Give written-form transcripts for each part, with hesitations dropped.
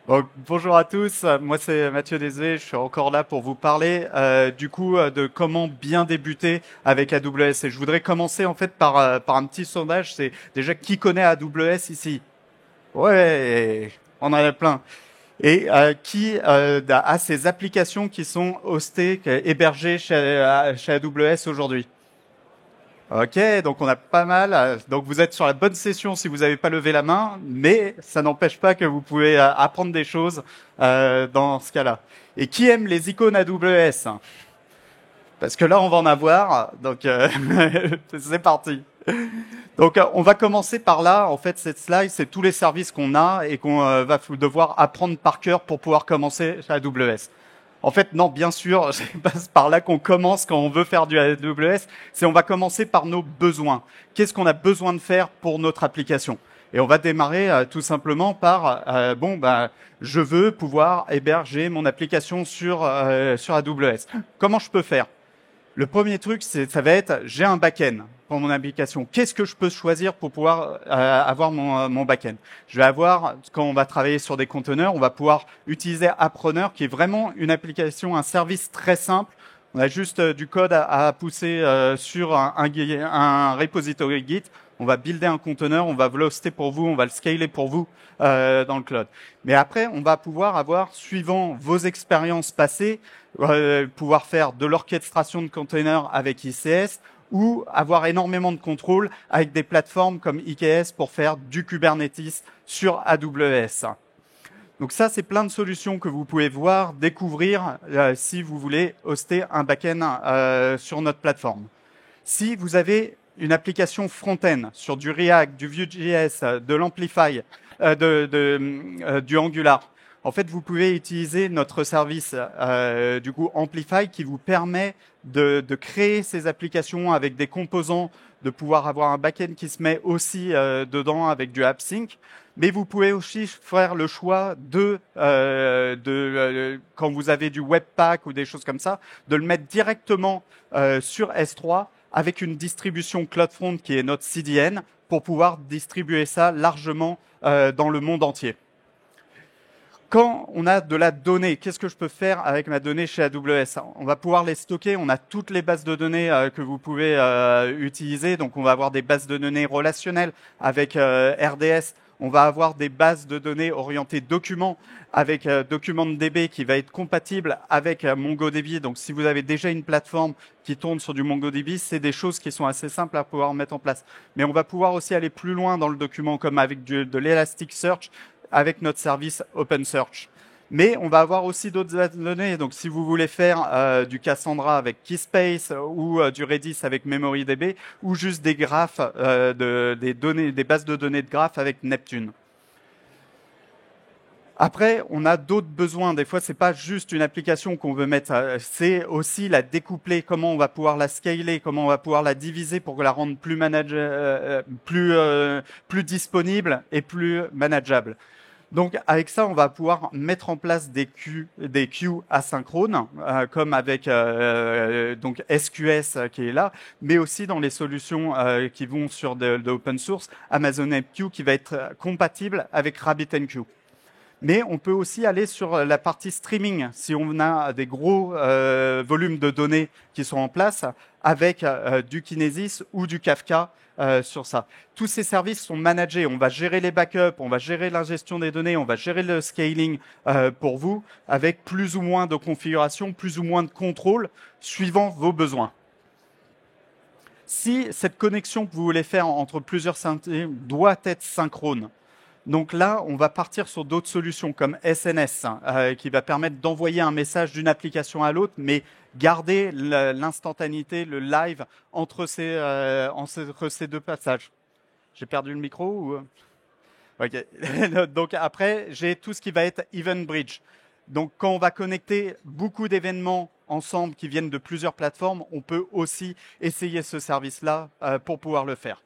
Donc, bonjour à tous, moi c'est Mathieu Desuet, je suis encore là pour vous parler de comment bien débuter avec AWS. Et je voudrais commencer en fait par un petit sondage, c'est déjà qui connaît AWS ici? Ouais, on en a plein. Et qui a ces applications qui sont hostées, hébergées chez AWS aujourd'hui? Ok, donc on a pas mal. Donc vous êtes sur la bonne session si vous n'avez pas levé la main, mais ça n'empêche pas que vous pouvez apprendre des choses dans ce cas-là. Et qui aime les icônes AWS? Parce que là, on va en avoir. Donc c'est parti. Donc on va commencer par là. En fait, cette slide, c'est tous les services qu'on a et qu'on va devoir apprendre par cœur pour pouvoir commencer chez AWS. En fait, non, bien sûr, c'est pas par là qu'on commence quand on veut faire du AWS. C'est on va commencer par nos besoins. Qu'est-ce qu'on a besoin de faire pour notre application? Et on va démarrer tout simplement par je veux pouvoir héberger mon application sur AWS. Comment je peux faire? Le premier truc, ça va être, j'ai un back-end pour mon application. Qu'est-ce que je peux choisir pour pouvoir avoir mon back-end? Je vais avoir, quand on va travailler sur des conteneurs, on va pouvoir utiliser Appreneur, qui est vraiment une application, un service très simple. On a juste du code à pousser sur un repository Git. On va builder un conteneur, on va le hoster pour vous, on va le scaler pour vous dans le cloud. Mais après, on va pouvoir avoir, suivant vos expériences passées, pouvoir faire de l'orchestration de containers avec ICS ou avoir énormément de contrôle avec des plateformes comme IKS pour faire du Kubernetes sur AWS. Donc ça, c'est plein de solutions que vous pouvez voir, découvrir si vous voulez hoster un backend sur notre plateforme. Si vous avez une application front-end sur du React, du Vue.js, de l'Amplify, du Angular, en fait, vous pouvez utiliser notre service Amplify qui vous permet de créer ces applications avec des composants, de pouvoir avoir un back-end qui se met aussi dedans avec du AppSync. Mais vous pouvez aussi faire le choix quand vous avez du Webpack ou des choses comme ça, de le mettre directement sur S3 avec une distribution CloudFront qui est notre CDN pour pouvoir distribuer ça largement dans le monde entier. Quand on a de la donnée, qu'est-ce que je peux faire avec ma donnée chez AWS? On va pouvoir les stocker. On a toutes les bases de données que vous pouvez utiliser. Donc, on va avoir des bases de données relationnelles avec RDS. On va avoir des bases de données orientées documents avec DocumentDB qui va être compatible avec MongoDB. Donc, si vous avez déjà une plateforme qui tourne sur du MongoDB, c'est des choses qui sont assez simples à pouvoir mettre en place. Mais on va pouvoir aussi aller plus loin dans le document, comme avec de l'Elasticsearch avec notre service OpenSearch. Mais on va avoir aussi d'autres données. Donc, si vous voulez faire du Cassandra avec Keyspace ou du Redis avec MemoryDB ou juste des graphes, des bases de données de graphes avec Neptune. Après, on a d'autres besoins. Des fois, c'est pas juste une application qu'on veut mettre. C'est aussi la découpler. Comment on va pouvoir la scaler, comment on va pouvoir la diviser pour la rendre plus disponible et plus manageable. Donc, avec ça, on va pouvoir mettre en place des queues asynchrones, comme avec donc SQS qui est là, mais aussi dans les solutions qui vont sur de l'open source, Amazon MQ qui va être compatible avec RabbitMQ. Mais on peut aussi aller sur la partie streaming si on a des gros volumes de données qui sont en place avec du Kinesis ou du Kafka sur ça. Tous ces services sont managés. On va gérer les backups, on va gérer l'ingestion des données, on va gérer le scaling pour vous avec plus ou moins de configuration, plus ou moins de contrôle suivant vos besoins. Si cette connexion que vous voulez faire entre plusieurs synthés doit être synchrone, donc là, on va partir sur d'autres solutions comme SNS, qui va permettre d'envoyer un message d'une application à l'autre, mais garder l'instantanéité, le live entre ces deux passages. J'ai perdu le micro ou... Ok. Donc après, j'ai tout ce qui va être Event Bridge. Donc quand on va connecter beaucoup d'événements ensemble qui viennent de plusieurs plateformes, on peut aussi essayer ce service-là pour pouvoir le faire.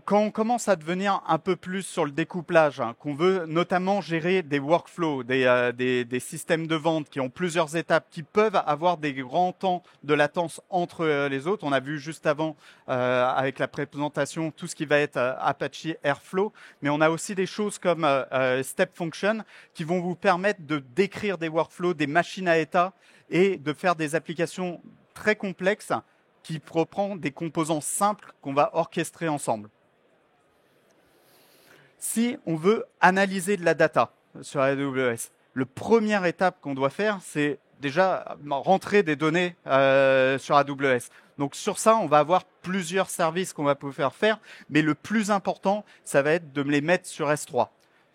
Quand on commence à devenir un peu plus sur le découplage, hein, qu'on veut notamment gérer des workflows, des systèmes de vente qui ont plusieurs étapes, qui peuvent avoir des grands temps de latence entre les autres. On a vu juste avant avec la présentation tout ce qui va être Apache Airflow, mais on a aussi des choses comme Step Function qui vont vous permettre de décrire des workflows, des machines à état et de faire des applications très complexes qui reprend des composants simples qu'on va orchestrer ensemble. Si on veut analyser de la data sur AWS, la première étape qu'on doit faire, c'est déjà rentrer des données sur AWS. Donc sur ça, on va avoir plusieurs services qu'on va pouvoir faire, mais le plus important, ça va être de les mettre sur S3.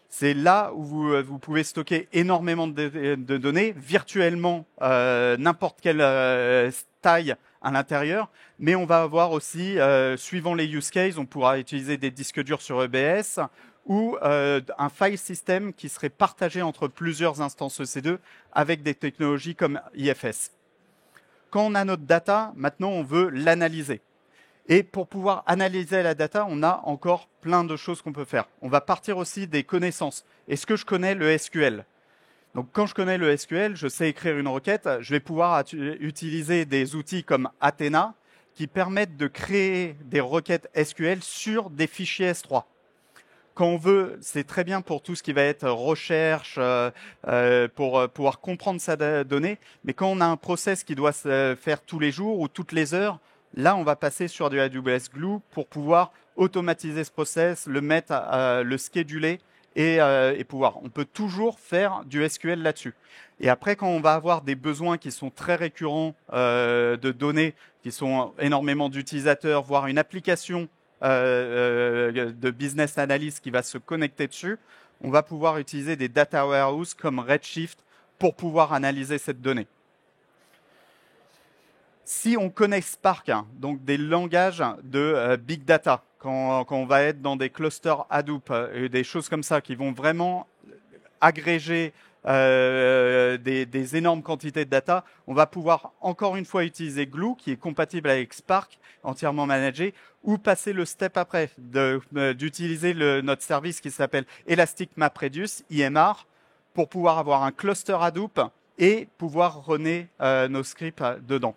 C'est là où vous pouvez stocker énormément de données, virtuellement n'importe quelle taille à l'intérieur, mais on va avoir aussi, suivant les use cases, on pourra utiliser des disques durs sur EBS ou un file system qui serait partagé entre plusieurs instances EC2 avec des technologies comme IFS. Quand on a notre data, maintenant on veut l'analyser. Et pour pouvoir analyser la data, on a encore plein de choses qu'on peut faire. On va partir aussi des connaissances. Est-ce que je connais le SQL ? Donc, quand je connais le SQL, je sais écrire une requête. Je vais pouvoir utiliser des outils comme Athena qui permettent de créer des requêtes SQL sur des fichiers S3. Quand on veut, c'est très bien pour tout ce qui va être recherche, pour pouvoir comprendre sa donnée. Mais quand on a un process qui doit se faire tous les jours ou toutes les heures, là, on va passer sur du AWS Glue pour pouvoir automatiser ce process, le mettre, le scheduler et pouvoir. On peut toujours faire du SQL là-dessus. Et après, quand on va avoir des besoins qui sont très récurrents de données, qui sont énormément d'utilisateurs, voire une application de business analyst qui va se connecter dessus, on va pouvoir utiliser des data warehouses comme Redshift pour pouvoir analyser cette donnée. Si on connaît Spark, hein, donc des langages de big data, quand on va être dans des clusters Hadoop et des choses comme ça qui vont vraiment agréger des énormes quantités de data, on va pouvoir encore une fois utiliser Glue qui est compatible avec Spark, entièrement managé, ou passer le step après d'utiliser notre service qui s'appelle Elastic MapReduce, IMR, pour pouvoir avoir un cluster Hadoop et pouvoir runner nos scripts dedans.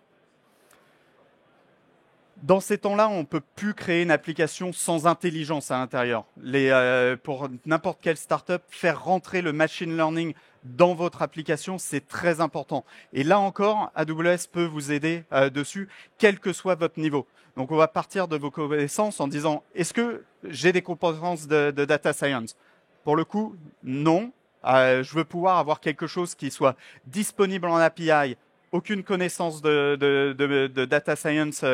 Dans ces temps-là, on ne peut plus créer une application sans intelligence à l'intérieur. Pour n'importe quelle startup, faire rentrer le machine learning dans votre application, c'est très important. Et là encore, AWS peut vous aider dessus, quel que soit votre niveau. Donc, on va partir de vos connaissances en disant, est-ce que j'ai des compétences de data science? Pour le coup, non. Je veux pouvoir avoir quelque chose qui soit disponible en API, aucune connaissance de data science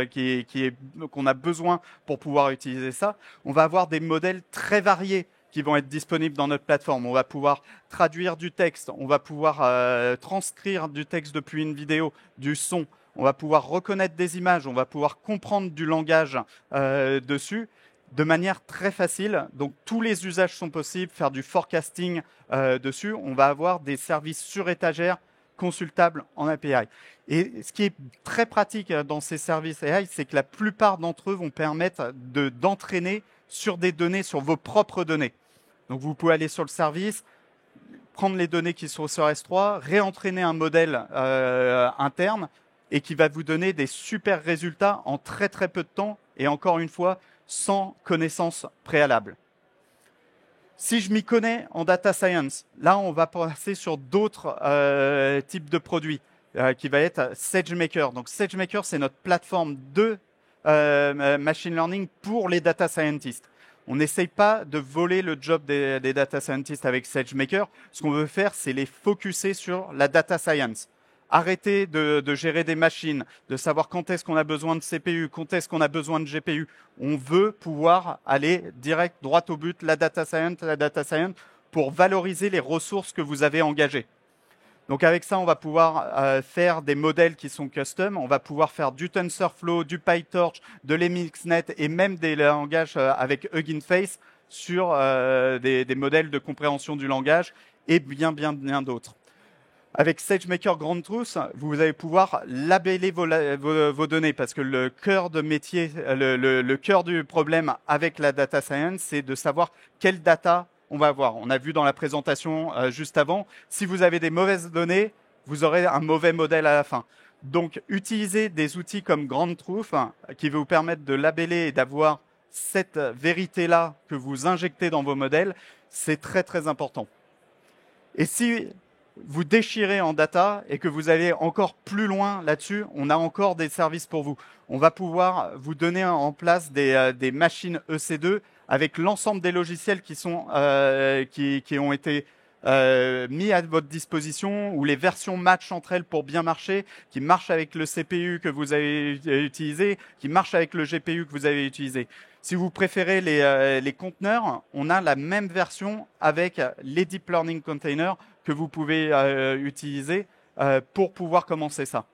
qu'on a besoin pour pouvoir utiliser ça. On va avoir des modèles très variés qui vont être disponibles dans notre plateforme. On va pouvoir traduire du texte, on va pouvoir transcrire du texte depuis une vidéo, du son, on va pouvoir reconnaître des images, on va pouvoir comprendre du langage dessus de manière très facile. Donc, tous les usages sont possibles, faire du forecasting dessus. On va avoir des services sur étagère consultable en API. Et ce qui est très pratique dans ces services AI, c'est que la plupart d'entre eux vont permettre d'entraîner sur des données, sur vos propres données. Donc, vous pouvez aller sur le service, prendre les données qui sont sur S3, réentraîner un modèle interne et qui va vous donner des super résultats en très très peu de temps et encore une fois, sans connaissance préalable. Si je m'y connais en data science, là, on va passer sur d'autres types de produits qui va être SageMaker. Donc, SageMaker, c'est notre plateforme de machine learning pour les data scientists. On n'essaye pas de voler le job des data scientists avec SageMaker. Ce qu'on veut faire, c'est les focuser sur la data science. Arrêter de gérer des machines, de savoir quand est-ce qu'on a besoin de CPU, quand est-ce qu'on a besoin de GPU. On veut pouvoir aller direct, droit au but, la data science, pour valoriser les ressources que vous avez engagées. Donc avec ça, on va pouvoir faire des modèles qui sont custom. On va pouvoir faire du TensorFlow, du PyTorch, de l'MXNet et même des langages avec Hugging Face sur des modèles de compréhension du langage et bien d'autres. Avec SageMaker Grand Truth, vous allez pouvoir labeller vos données parce que le cœur de métier, le cœur du problème avec la data science, c'est de savoir quelle data on va avoir. On a vu dans la présentation juste avant, si vous avez des mauvaises données, vous aurez un mauvais modèle à la fin. Donc, utilisez des outils comme Grand Truth qui vous permettent de labeller et d'avoir cette vérité-là que vous injectez dans vos modèles, c'est très très important. Et si vous déchirez en data et que vous allez encore plus loin là-dessus, on a encore des services pour vous. On va pouvoir vous donner en place des machines EC2 avec l'ensemble des logiciels qui ont été mis à votre disposition, ou les versions match entre elles pour bien marcher, qui marchent avec le CPU que vous avez utilisé, qui marchent avec le GPU que vous avez utilisé. Si vous préférez les conteneurs, on a la même version avec les Deep Learning Containers que vous pouvez utiliser pour pouvoir commencer ça.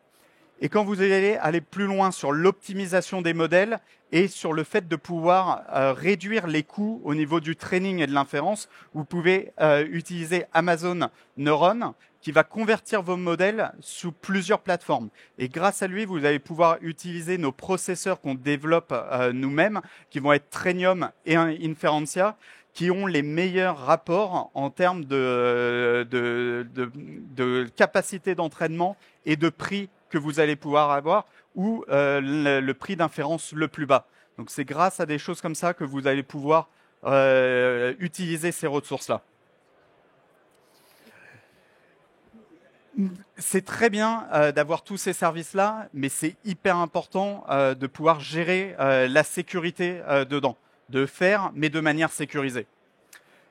Et quand vous allez aller plus loin sur l'optimisation des modèles et sur le fait de pouvoir réduire les coûts au niveau du training et de l'inférence, vous pouvez utiliser Amazon Neuron qui va convertir vos modèles sous plusieurs plateformes. Et grâce à lui, vous allez pouvoir utiliser nos processeurs qu'on développe nous-mêmes, qui vont être Trainium et Inferentia, qui ont les meilleurs rapports en termes de capacité d'entraînement et de prix que vous allez pouvoir avoir, ou le prix d'inférence le plus bas. Donc c'est grâce à des choses comme ça que vous allez pouvoir utiliser ces ressources-là. C'est très bien d'avoir tous ces services-là, mais c'est hyper important de pouvoir gérer la sécurité dedans, de faire, mais de manière sécurisée.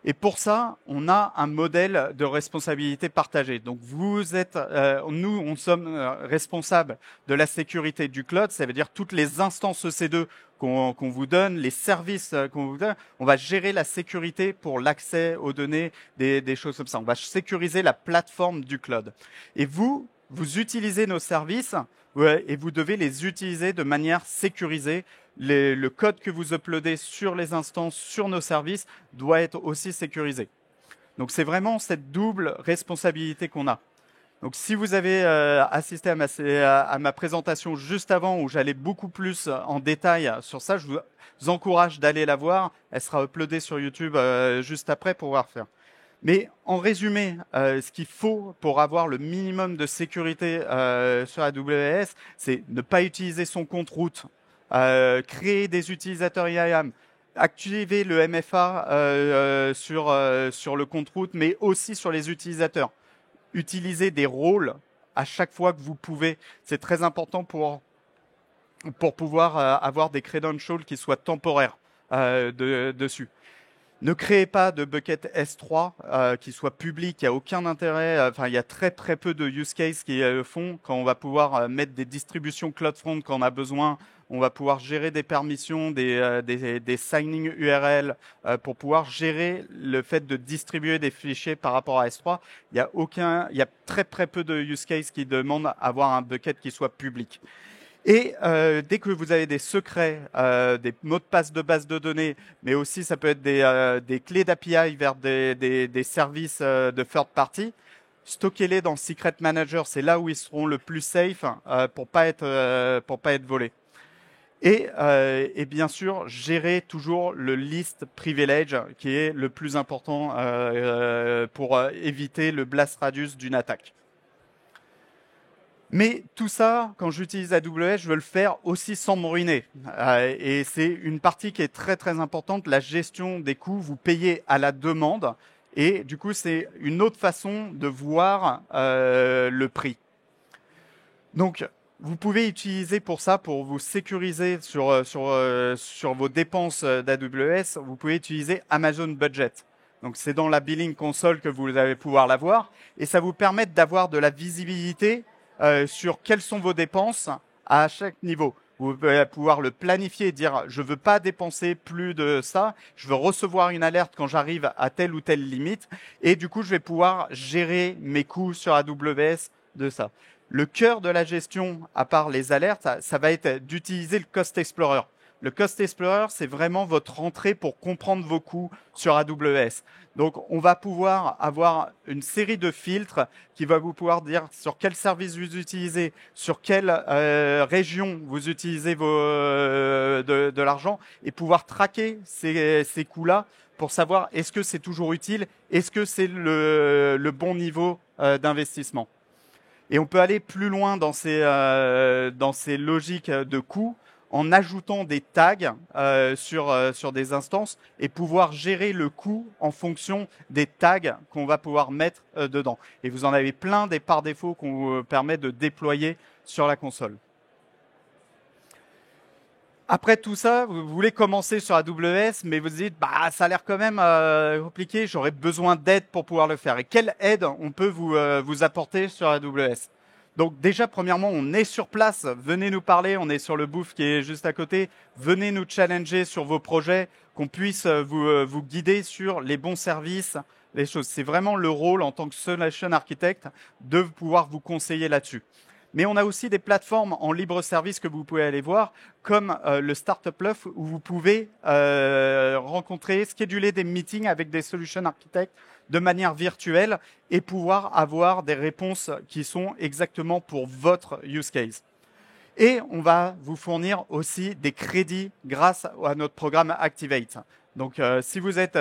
Et pour ça, on a un modèle de responsabilité partagée. Donc vous êtes, nous, on sommes responsables de la sécurité du cloud. Ça veut dire toutes les instances EC2 qu'on vous donne, les services qu'on vous donne. On va gérer la sécurité pour l'accès aux données, des choses comme ça. On va sécuriser la plateforme du cloud. Et vous utilisez nos services et vous devez les utiliser de manière sécurisée. Le code que vous uploadez sur les instances, sur nos services, doit être aussi sécurisé. Donc c'est vraiment cette double responsabilité qu'on a. Donc si vous avez assisté à ma présentation juste avant, où j'allais beaucoup plus en détail sur ça, je vous encourage d'aller la voir. Elle sera uploadée sur YouTube juste après pour pouvoir faire. Mais en résumé, ce qu'il faut pour avoir le minimum de sécurité sur AWS, c'est ne pas utiliser son compte route, créer des utilisateurs IAM, activer le MFA sur le compte route, mais aussi sur les utilisateurs. Utiliser des rôles à chaque fois que vous pouvez. C'est très important pour pouvoir avoir des credentials qui soient temporaires dessus. Ne créez pas de bucket S3 qui soit public, il n'y a aucun intérêt. Enfin, il y a très peu de use cases qui le font. Quand on va pouvoir mettre des distributions CloudFront quand on a besoin, on va pouvoir gérer des permissions, des signing URL pour pouvoir gérer le fait de distribuer des fichiers par rapport à S3. Il y a très peu de use cases qui demandent à avoir un bucket qui soit public. Et dès que vous avez des secrets, des mots de passe de base de données, mais aussi ça peut être des clés d'API vers des services de third party, stockez-les dans Secret Manager. C'est là où ils seront le plus safe pour pas être volés. Et bien sûr, gérez toujours le list privilege qui est le plus important pour éviter le blast radius d'une attaque. Mais tout ça, quand j'utilise AWS, je veux le faire aussi sans me ruiner. Et c'est une partie qui est très importante, la gestion des coûts. Vous payez à la demande. Et du coup, c'est une autre façon de voir le prix. Donc, vous pouvez utiliser pour ça, pour vous sécuriser sur vos dépenses d'AWS, vous pouvez utiliser Amazon Budget. Donc, c'est dans la Billing Console que vous allez pouvoir l'avoir. Et ça vous permet d'avoir de la visibilité sur quelles sont vos dépenses à chaque niveau. Vous allez pouvoir le planifier et dire je veux pas dépenser plus de ça, je veux recevoir une alerte quand j'arrive à telle ou telle limite et du coup je vais pouvoir gérer mes coûts sur AWS de ça. Le cœur de la gestion, à part les alertes, ça va être d'utiliser le Cost Explorer. Le Cost Explorer, c'est vraiment votre entrée pour comprendre vos coûts sur AWS. Donc, on va pouvoir avoir une série de filtres qui va vous pouvoir dire sur quel service vous utilisez, sur quelle région vous utilisez de l'argent et pouvoir traquer ces coûts-là pour savoir est-ce que c'est toujours utile, est-ce que c'est le bon niveau d'investissement. Et on peut aller plus loin dans ces logiques de coûts en ajoutant des tags sur des instances et pouvoir gérer le coût en fonction des tags qu'on va pouvoir mettre dedans. Et vous en avez plein des par défaut qu'on vous permet de déployer sur la console. Après tout ça, vous voulez commencer sur AWS, mais vous dites, bah, ça a l'air quand même compliqué, j'aurais besoin d'aide pour pouvoir le faire. Et quelle aide on peut vous apporter sur AWS? Donc déjà, premièrement, on est sur place, venez nous parler, on est sur le booth qui est juste à côté, venez nous challenger sur vos projets, qu'on puisse vous guider sur les bons services, les choses. C'est vraiment le rôle en tant que solution architect de pouvoir vous conseiller là-dessus. Mais on a aussi des plateformes en libre service que vous pouvez aller voir, comme le Startup Love, où vous pouvez rencontrer, scheduler des meetings avec des solution architects de manière virtuelle et pouvoir avoir des réponses qui sont exactement pour votre use case. Et on va vous fournir aussi des crédits grâce à notre programme Activate. Donc, si vous êtes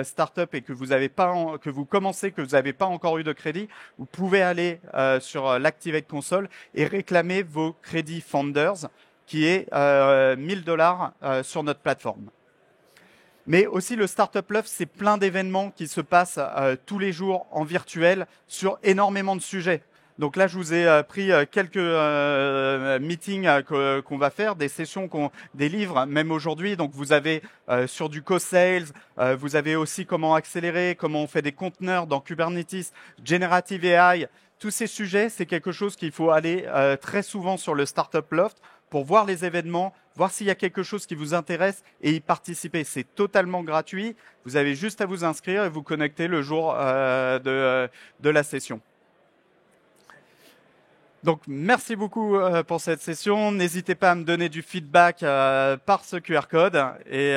startup et que vous n'avez pas, que vous commencez, que vous n'avez pas encore eu de crédit, vous pouvez aller sur l'Activate Console et réclamer vos crédits Founders, qui est $1000 sur notre plateforme. Mais aussi le Startup Love, c'est plein d'événements qui se passent tous les jours en virtuel sur énormément de sujets. Donc là, je vous ai pris quelques meetings qu'on va faire, des sessions, des livres, même aujourd'hui. Donc vous avez sur du co-sales, vous avez aussi comment accélérer, comment on fait des conteneurs dans Kubernetes, Generative AI. Tous ces sujets, c'est quelque chose qu'il faut aller très souvent sur le Startup Loft pour voir les événements, voir s'il y a quelque chose qui vous intéresse et y participer. C'est totalement gratuit. Vous avez juste à vous inscrire et vous connecter le jour de la session. Donc, merci beaucoup pour cette session. N'hésitez pas à me donner du feedback par ce QR code et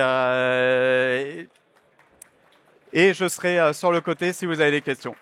je serai sur le côté si vous avez des questions.